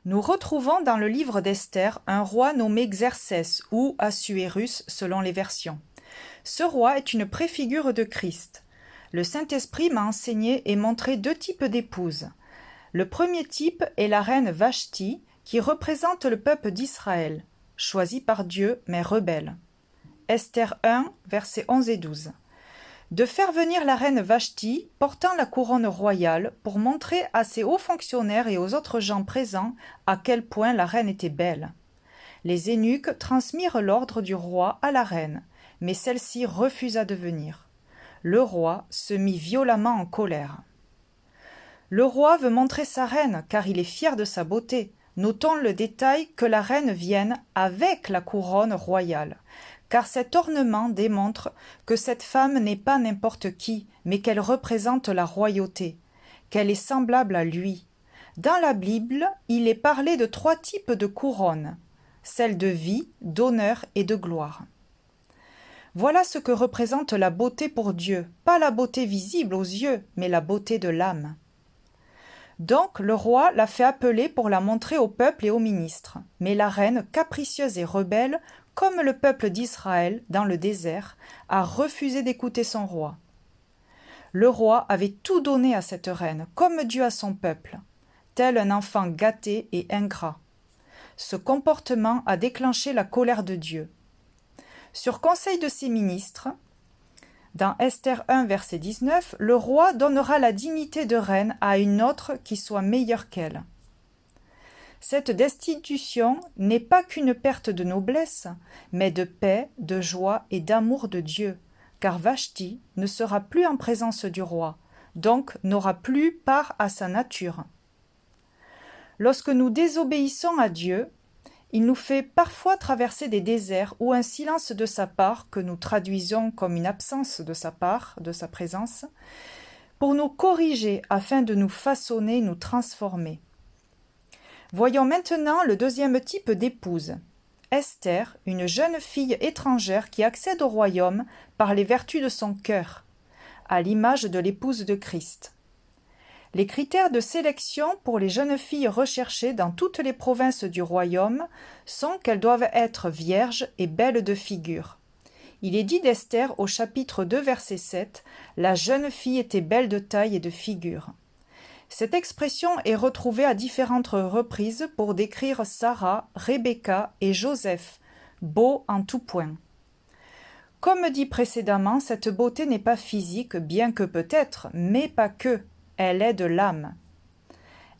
Nous retrouvons dans le livre d'Esther un roi nommé Xerxès ou Assuérus selon les versions. Ce roi est une préfigure de Christ. Le Saint-Esprit m'a enseigné et montré deux types d'épouses. Le premier type est la reine Vashti, qui représente le peuple d'Israël, choisi par Dieu mais rebelle. Esther 1, versets 11 et 12. De faire venir la reine Vashti, portant la couronne royale, pour montrer à ses hauts fonctionnaires et aux autres gens présents à quel point la reine était belle. Les eunuques transmirent l'ordre du roi à la reine, mais celle-ci refusa de venir. Le roi se mit violemment en colère. Le roi veut montrer sa reine, car il est fier de sa beauté. Notons le détail que la reine vienne avec la couronne royale, car cet ornement démontre que cette femme n'est pas n'importe qui, mais qu'elle représente la royauté, qu'elle est semblable à lui. Dans la Bible, il est parlé de trois types de couronnes, celle de vie, d'honneur et de gloire. Voilà ce que représente la beauté pour Dieu, pas la beauté visible aux yeux, mais la beauté de l'âme. Donc le roi l'a fait appeler pour la montrer au peuple et aux ministres. Mais la reine, capricieuse et rebelle, comme le peuple d'Israël dans le désert, a refusé d'écouter son roi. Le roi avait tout donné à cette reine, comme Dieu à son peuple, tel un enfant gâté et ingrat. Ce comportement a déclenché la colère de Dieu. Sur conseil de ses ministres, dans Esther 1, verset 19, le roi donnera la dignité de reine à une autre qui soit meilleure qu'elle. Cette destitution n'est pas qu'une perte de noblesse, mais de paix, de joie et d'amour de Dieu, car Vashti ne sera plus en présence du roi, donc n'aura plus part à sa nature. Lorsque nous désobéissons à Dieu, il nous fait parfois traverser des déserts ou un silence de sa part que nous traduisons comme une absence de sa part, de sa présence, pour nous corriger afin de nous façonner, nous transformer. Voyons maintenant le deuxième type d'épouse. Esther, une jeune fille étrangère qui accède au royaume par les vertus de son cœur, à l'image de l'épouse de Christ. Les critères de sélection pour les jeunes filles recherchées dans toutes les provinces du royaume sont qu'elles doivent être vierges et belles de figure. Il est dit d'Esther au chapitre 2, verset 7, « La jeune fille était belle de taille et de figure ». Cette expression est retrouvée à différentes reprises pour décrire Sarah, Rebecca et Joseph, beaux en tout point. Comme dit précédemment, cette beauté n'est pas physique, bien que peut-être, mais pas que. Elle est de l'âme.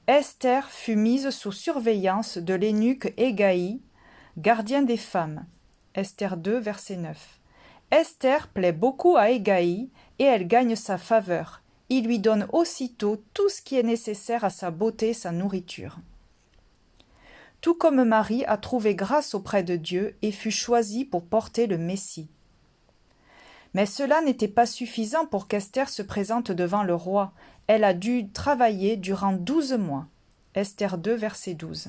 Esther fut mise sous surveillance de l'eunuque Hégaï, gardien des femmes. Esther 2, verset 9. Esther plaît beaucoup à Hégaï et elle gagne sa faveur. Il lui donne aussitôt tout ce qui est nécessaire à sa beauté et sa nourriture. Tout comme Marie a trouvé grâce auprès de Dieu et fut choisie pour porter le Messie. Mais cela n'était pas suffisant pour qu'Esther se présente devant le roi. Elle a dû travailler durant 12 mois. Esther 2, verset 12.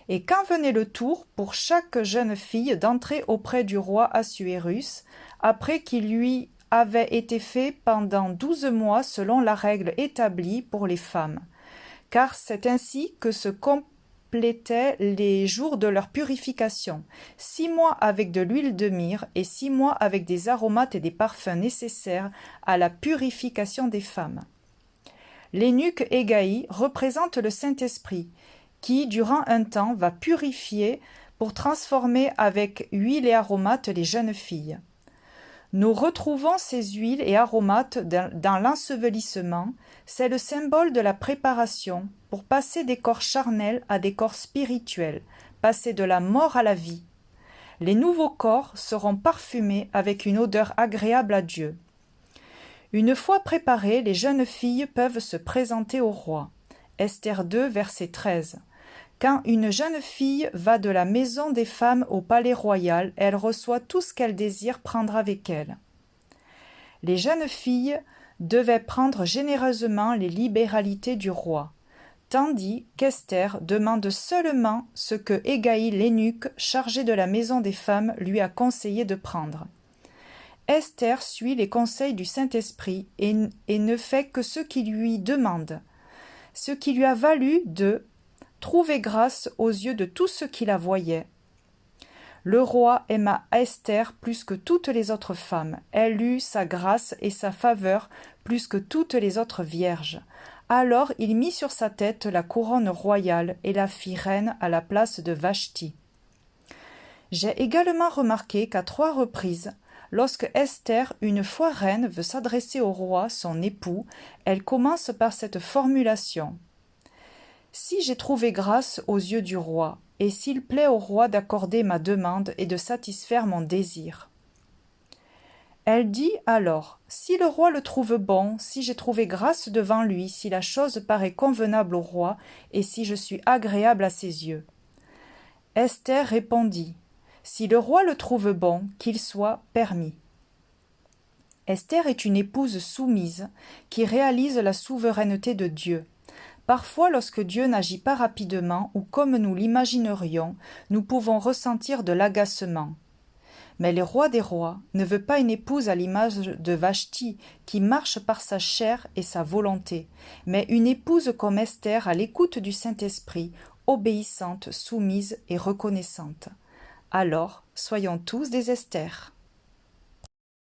Et quand venait le tour pour chaque jeune fille d'entrer auprès du roi Assuérus, après qu'il lui avait été fait pendant 12 mois selon la règle établie pour les femmes, car c'est ainsi que se complétaient les jours de leur purification, 6 mois avec de l'huile de myrrhe et 6 mois avec des aromates et des parfums nécessaires à la purification des femmes. L'eunuque Hégaï représente le Saint-Esprit, qui, durant un temps, va purifier pour transformer avec huile et aromates les jeunes filles. Nous retrouvons ces huiles et aromates dans l'ensevelissement, c'est le symbole de la préparation pour passer des corps charnels à des corps spirituels, passer de la mort à la vie. Les nouveaux corps seront parfumés avec une odeur agréable à Dieu. Une fois préparées, les jeunes filles peuvent se présenter au roi. Esther 2, verset 13. Quand une jeune fille va de la maison des femmes au palais royal, elle reçoit tout ce qu'elle désire prendre avec elle. Les jeunes filles devaient prendre généreusement les libéralités du roi, tandis qu'Esther demande seulement ce que Hégaï l'eunuque, chargé de la maison des femmes, lui a conseillé de prendre. Esther suit les conseils du Saint-Esprit et ne fait que ce qu'il lui demande, ce qui lui a valu de trouvait grâce aux yeux de tous ceux qui la voyaient. Le roi aima Esther plus que toutes les autres femmes. Elle eut sa grâce et sa faveur plus que toutes les autres vierges. Alors il mit sur sa tête la couronne royale et la fit reine à la place de Vashti. J'ai également remarqué qu'à 3 reprises, lorsque Esther, une fois reine, veut s'adresser au roi, son époux, elle commence par cette formulation. « Si j'ai trouvé grâce aux yeux du roi, et s'il plaît au roi d'accorder ma demande et de satisfaire mon désir. » Elle dit alors, « Si le roi le trouve bon, si j'ai trouvé grâce devant lui, si la chose paraît convenable au roi, et si je suis agréable à ses yeux. » Esther répondit, « Si le roi le trouve bon, qu'il soit permis. » Esther est une épouse soumise qui réalise la souveraineté de Dieu. Parfois, lorsque Dieu n'agit pas rapidement ou comme nous l'imaginerions, nous pouvons ressentir de l'agacement. Mais le roi des rois ne veut pas une épouse à l'image de Vashti qui marche par sa chair et sa volonté, mais une épouse comme Esther à l'écoute du Saint-Esprit, obéissante, soumise et reconnaissante. Alors, soyons tous des Esther.